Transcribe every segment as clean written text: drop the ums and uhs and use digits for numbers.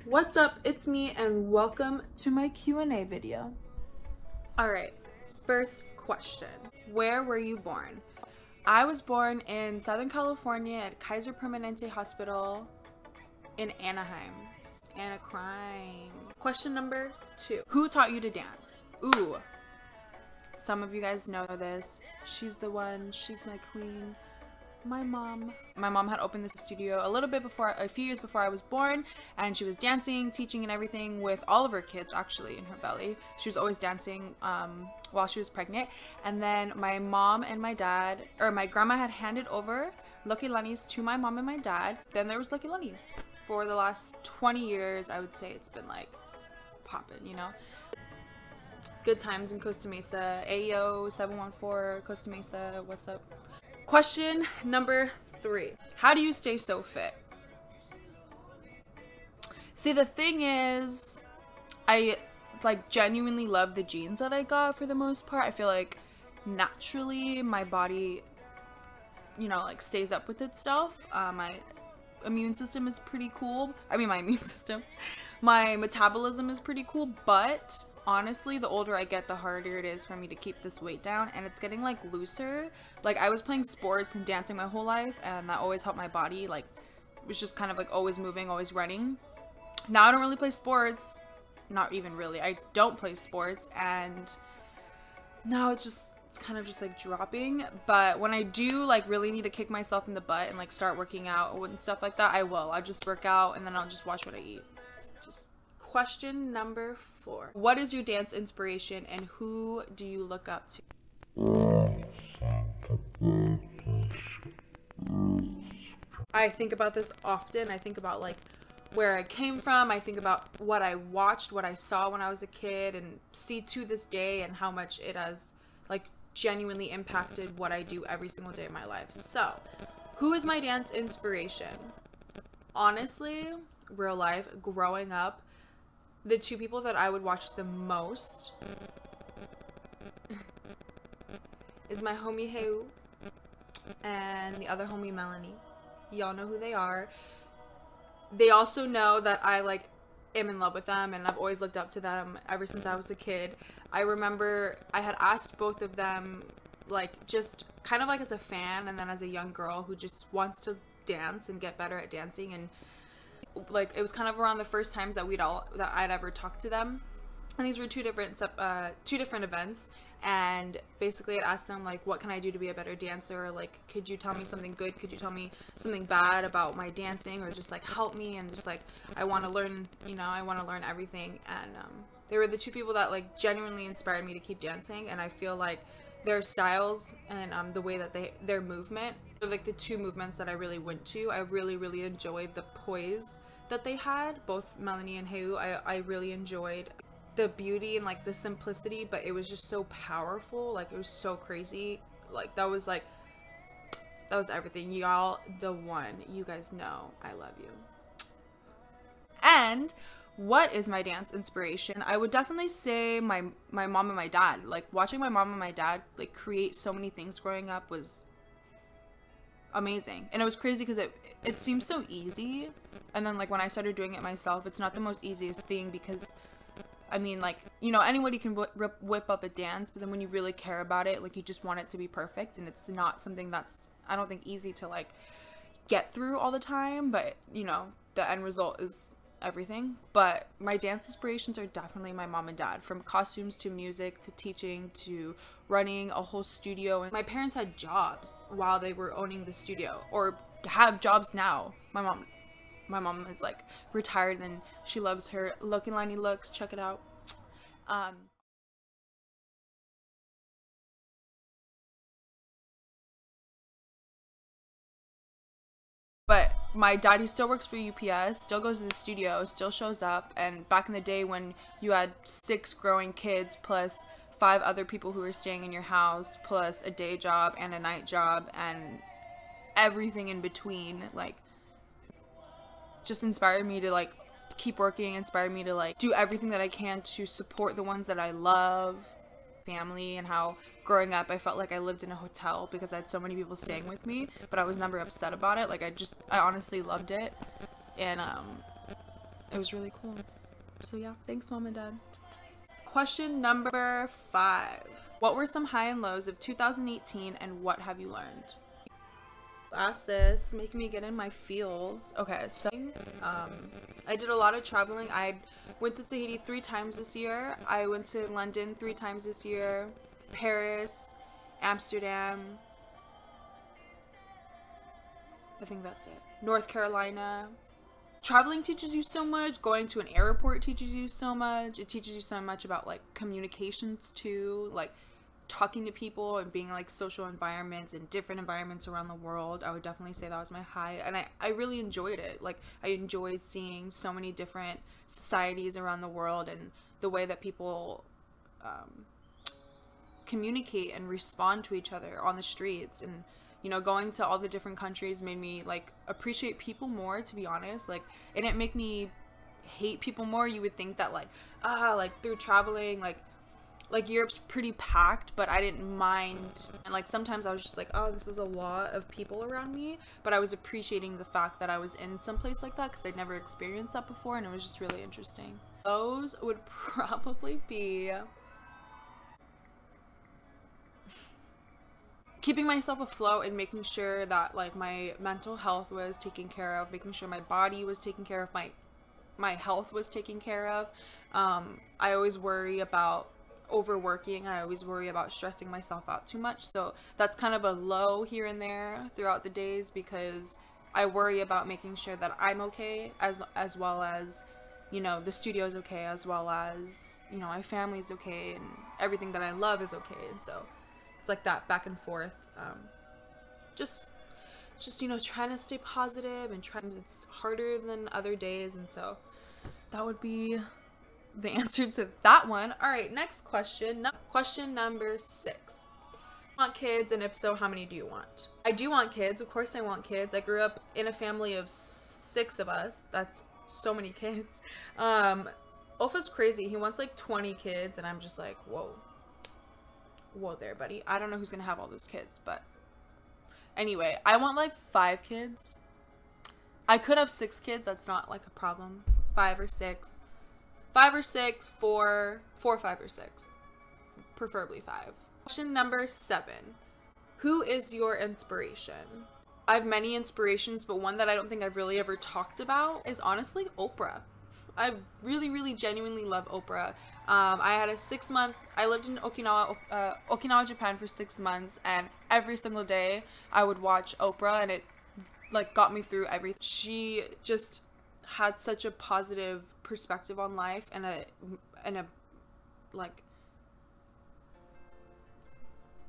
What's up? It's me and welcome to my Q&A video. Alright, first question. Where were you born? I was born in Southern California at Kaiser Permanente Hospital in Anaheim. Anacrime. Question number 2. Who taught you to dance? Ooh. Some of you guys know this. She's the one. She's my queen. My mom. My mom had opened this studio a few years before I was born, and she was dancing, teaching, and everything with all of her kids actually in her belly. She was always dancing while she was pregnant. And then my mom and my grandma had handed over Lucky Lunnies to my mom and my dad. Then there was Lucky Lunnies. For the last 20 years, I would say it's been like popping, you know? Good times in Costa Mesa. Ayo 714 Costa Mesa, what's up? Question number 3. How do you stay so fit? See, the thing is, I like genuinely love the genes that I got for the most part. I feel like naturally my body, you know, like stays up with itself. My immune system is pretty cool. My metabolism is pretty cool, but honestly, the older I get, the harder it is for me to keep this weight down, and it's getting like looser. Like, I was playing sports and dancing my whole life, and that always helped my body. Like, it was just kind of like always moving, always running. Now I don't really play sports. Not even really. I don't play sports, and now it's kind of just like dropping. But when I do like really need to kick myself in the butt and like start working out and stuff like that, I'll just work out, and then I'll just watch what I eat. Question number 4. What is your dance inspiration and who do you look up to? I think about this often. I think about like where I came from. I think about what I watched, what I saw when I was a kid, and see to this day, and how much it has like genuinely impacted what I do every single day of my life. So, who is my dance inspiration? Honestly, real life, growing up, the 2 people that I would watch the most is my homie Heu and the other homie Melanie. Y'all know who they are. They also know that I like am in love with them, and I've always looked up to them ever since I was a kid. I remember I had asked both of them, like, just kind of like as a fan and then as a young girl who just wants to dance and get better at dancing, and like it was kind of around the first times that I'd ever talked to them, and these were two different events. And basically I'd asked them like, what can I do to be a better dancer? Like, could you tell me something good? Could you tell me something bad about my dancing, or just like help me? And just like, I want to learn, you know, I want to learn everything. And they were the 2 people that like genuinely inspired me to keep dancing. And I feel like their styles and the way that their movement are like the 2 movements that I really went to. I really enjoyed the poise that they had, both Melanie and Heu. I really enjoyed the beauty and like the simplicity, but it was just so powerful. Like, it was so crazy. Like, that was everything. Y'all, the one. You guys know I love you. And what is my dance inspiration? I would definitely say my mom and my dad. Like, watching my mom and my dad like create so many things growing up was amazing. And it was crazy because it seems so easy, and then like when I started doing it myself, it's not the most easiest thing, because I mean, like, you know, anybody can whip up a dance, but then when you really care about it, like, you just want it to be perfect, and it's not something that's, I don't think, easy to like get through all the time. But you know, the end result is everything. But my dance inspirations are definitely my mom and dad, from costumes to music to teaching to running a whole studio. And my parents had jobs while they were owning the studio, or have jobs now. My mom is like retired, and she loves her Lucky Lunny looks. Check it out. But my daddy still works for UPS, still goes to the studio, still shows up. And back in the day when you had 6 growing kids plus 5 other people who were staying in your house, plus a day job and a night job and everything in between, like, just inspired me to like keep working, inspired me to like do everything that I can to support the ones that I love. Family, and how growing up I felt like I lived in a hotel because I had so many people staying with me, but I was never upset about it. Like, I honestly loved it. And it was really cool. So yeah, thanks mom and dad. Question number 5. What were some high and lows of 2018 and what have you learned? Ask this, making me get in my feels. Okay, so I did a lot of traveling. I went to Tahiti 3 times this year. I went to London 3 times this year. Paris, Amsterdam. I think that's it. North Carolina. Traveling teaches you so much. Going to an airport teaches you so much. It teaches you so much about like communications too, like talking to people and being like social environments and different environments around the world. I would definitely say that was my high, and I really enjoyed it. Like I enjoyed seeing so many different societies around the world and the way that people communicate and respond to each other on the streets. And you know, going to all the different countries made me like appreciate people more, to be honest. Like it didn't make me hate people more. You would think that like like through traveling, like Europe's pretty packed, but I didn't mind. And like sometimes I was just like, oh, this is a lot of people around me, but I was appreciating the fact that I was in some place like that because I'd never experienced that before, and it was just really interesting. Those would probably be keeping myself afloat and making sure that like my mental health was taken care of, making sure my body was taken care of, my health was taken care of. I always worry about overworking. I always worry about stressing myself out too much, so that's kind of a low here and there throughout the days, because I worry about making sure that I'm okay, as well as, you know, the studio's okay, as well as, you know, my family's okay, and everything that I love is okay. And so it's like that back and forth. Just you know, trying to stay positive and it's harder than other days, and so that would be the answer to that one. All right, next question. Question number 6. Want kids, and if so, how many do you want? I do want kids. Of course I want kids. I grew up in a family of 6 of us. That's so many kids. Ofa's crazy. He wants like 20 kids, and I'm just like, whoa there, buddy. I don't know who's gonna have all those kids, but anyway, I want like 5 kids. I could have 6 kids. That's not like a problem. 5 or 6. 5 or 6, 4, 5 or 6. Preferably 5. Question number 7. Who is your inspiration? I have many inspirations, but one that I don't think I've really ever talked about is honestly Oprah. I really genuinely love Oprah. I had a 6-month, I lived in Okinawa, Japan for 6 months, and every single day I would watch Oprah, and it like got me through everything. She just had such a positive perspective on life, and a like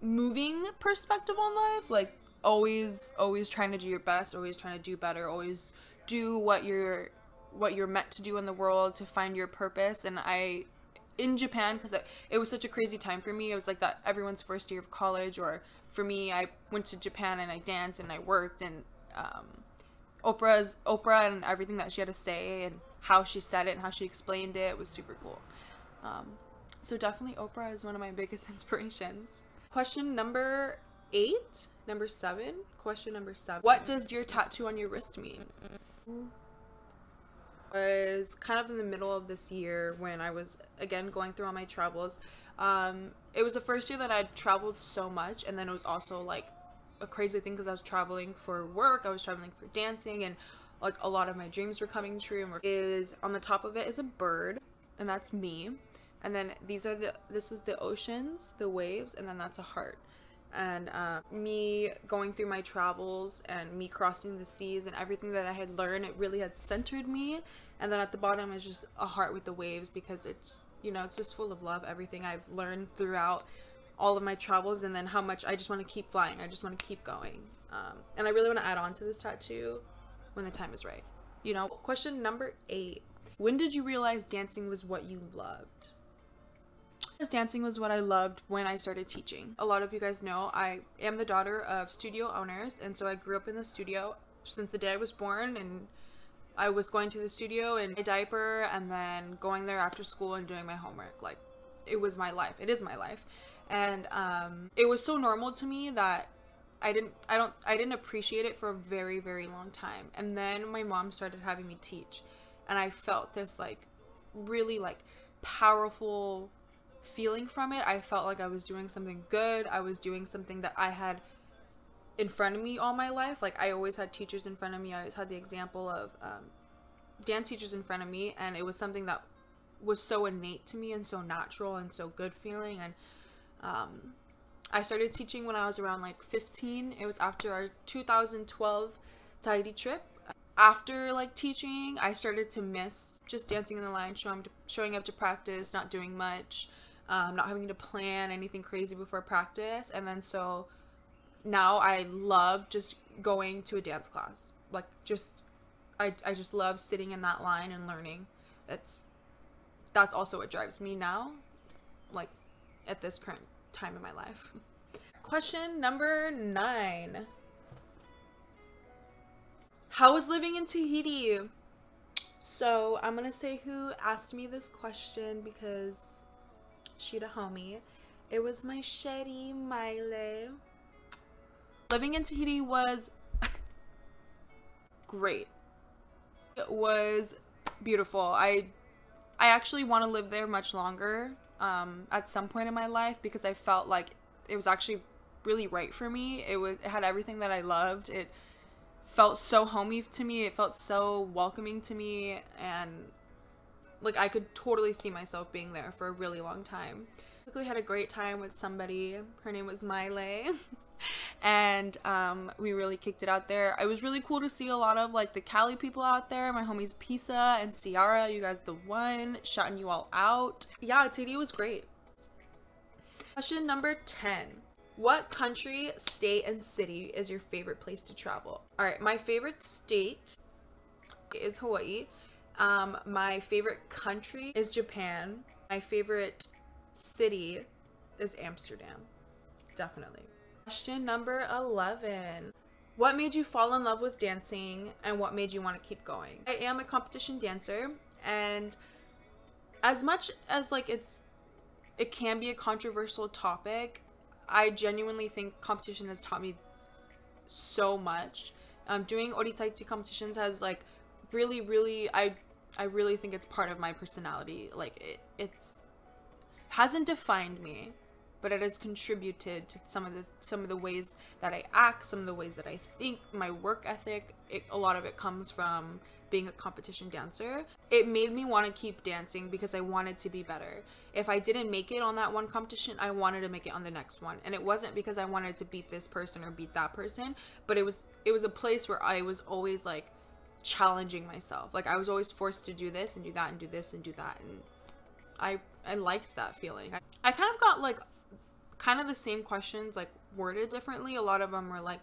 moving perspective on life, like always trying to do your best, always trying to do better, always do what you're meant to do in the world to find your purpose. And in Japan, because it was such a crazy time for me, it was like that everyone's first year of college, or for me, I went to Japan and I danced and I worked, and Oprah and everything that she had to say and how she said it and how she explained it was super cool. So definitely Oprah is one of my biggest inspirations. Question number 8, number 7. Question number 7. What does your tattoo on your wrist mean? Was kind of in the middle of this year when I was again going through all my travels. It was the first year that I'd traveled so much, and then it was also like a crazy thing because I was traveling for work, I was traveling for dancing, and like a lot of my dreams were coming true. And is on the top of it is a bird, and that's me. And then this is the oceans, the waves, and then that's a heart. And me going through my travels and me crossing the seas and everything that I had learned, it really had centered me. And then at the bottom is just a heart with the waves, because it's, you know, it's just full of love, everything I've learned throughout all of my travels, and then how much I just want to keep flying, I just want to keep going. And I really want to add on to this tattoo when the time is right, you know. Question number 8. When did you realize dancing was what you loved? Dancing was what I loved when I started teaching. A lot of you guys know I am the daughter of studio owners, and so I grew up in the studio since the day I was born, and I was going to the studio in a diaper and then going there after school and doing my homework. Like, it was my life. It is my life. And it was so normal to me that I didn't appreciate it for a very long time. And then my mom started having me teach, and I felt this like really like powerful feeling from it. I felt like I was doing something good. I was doing something that I had in front of me all my life. Like I always had teachers in front of me. I always had the example of dance teachers in front of me, and it was something that was so innate to me and so natural and so good feeling. And I started teaching when I was around like 15. It was after our 2012 Tahiti trip. After like teaching, I started to miss just dancing in the line, showing up to practice, not doing much, not having to plan anything crazy before practice. And then so now I love just going to a dance class. Like I just love sitting in that line and learning. That's also what drives me now, like at this current time in my life. Question number 9. How was living in Tahiti? So I'm gonna say who asked me this question because she the homie. It was my shitty Miley. Living in Tahiti was great. It was beautiful. I actually want to live there much longer at some point in my life because I felt like it was actually really right for me. It had everything that I loved. It felt so homey to me. It felt so welcoming to me, and like I could totally see myself being there for a really long time. I had a great time with somebody. Her name was Miley. And we really kicked it out there. It was really cool to see a lot of like the Cali people out there. My homies Pisa and Ciara, you guys the one, shouting you all out. Yeah, Tahiti was great. Question number 10. What country, state, and city is your favorite place to travel? All right, my favorite state is Hawaii. My favorite country is Japan. My favorite city is Amsterdam. Definitely. Question number 11. What made you fall in love with dancing and what made you want to keep going? I am a competition dancer, and as much as like it can be a controversial topic, I genuinely think competition has taught me so much. Doing Oritaiti competitions has like really I really think it's part of my personality. Like it's hasn't defined me, but it has contributed to some of the ways that I act, some of the ways that I think, my work ethic. A lot of it comes from being a competition dancer. It made me want to keep dancing because I wanted to be better. If I didn't make it on that one competition, I wanted to make it on the next one. And it wasn't because I wanted to beat this person or beat that person, but it was a place where I was always like challenging myself. Like I was always forced to do this and do that and do this and do that, and I liked that feeling. I kind of got like kind of the same questions like worded differently. A lot of them were like,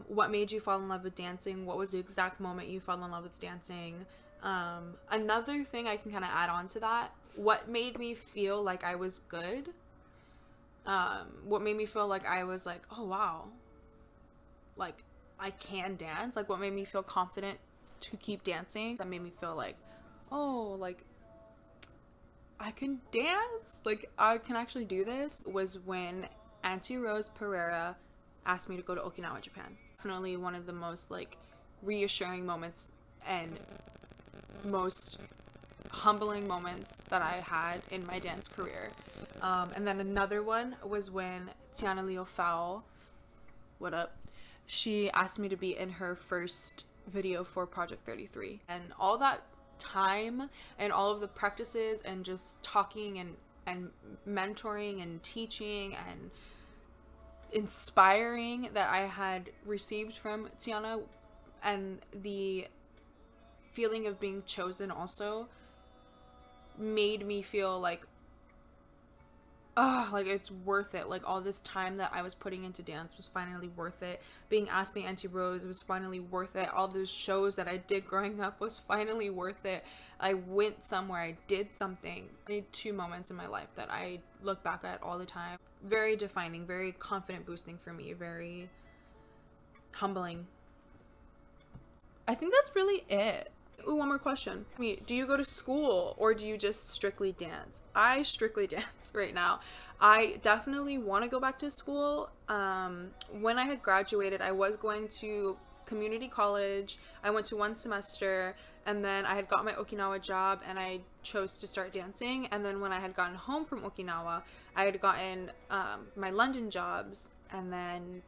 what made you fall in love with dancing? What was the exact moment you fell in love with dancing? Another thing I can kind of add on to that, what made me feel like I was good? What made me feel like I was like, oh wow, like I can dance? Like what made me feel confident to keep dancing? That made me feel like, oh, like I can dance, like I can actually do this, was when Auntie Rose Pereira asked me to go to Okinawa, Japan. Definitely one of the most like reassuring moments and most humbling moments that I had in my dance career. And then another one was when Tiana Leofau, what up, she asked me to be in her first video for Project 33. And all that time and all of the practices and just talking and mentoring and teaching and inspiring that I had received from Tiana, and the feeling of being chosen also made me feel like, oh, like it's worth it. Like all this time that I was putting into dance was finally worth it. Being asked by Auntie Rose was finally worth it. All those shows that I did growing up was finally worth it. I went somewhere, I did something. I had 2 moments in my life that I look back at all the time. Very defining, very confident boosting for me, very humbling. I think that's really it. Ooh, one more question. I mean, do you go to school or do you just strictly dance? I strictly dance right now. I definitely want to go back to school. When I had graduated, I was going to community college. I went to 1 semester And then I had got my Okinawa job and I chose to start dancing. And then when I had gotten home from Okinawa, I had gotten my London jobs, and then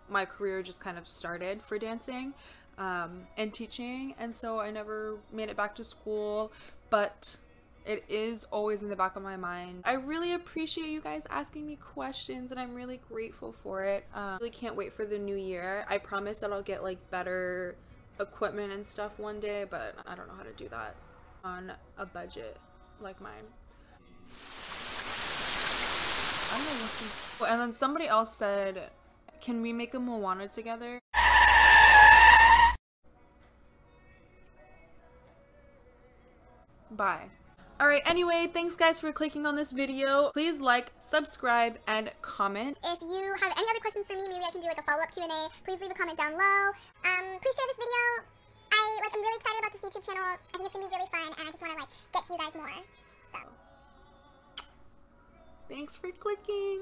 my career just kind of started for dancing and teaching. And so I never made it back to school, but it is always in the back of my mind. I really appreciate you guys asking me questions, and I'm really grateful for it. Really can't wait for the new year. I promise that I'll get like better equipment and stuff one day, but I don't know how to do that on a budget like mine. I'm looking. And then somebody else said, can we make a Moana together? Bye. Alright, anyway, thanks guys for clicking on this video. Please like, subscribe, and comment. If you have any other questions for me, maybe I can do like a follow-up Q&A. Please leave a comment down low. Please share this video. I'm really excited about this YouTube channel. I think it's gonna be really fun, and I just want to get to you guys more. So, thanks for clicking.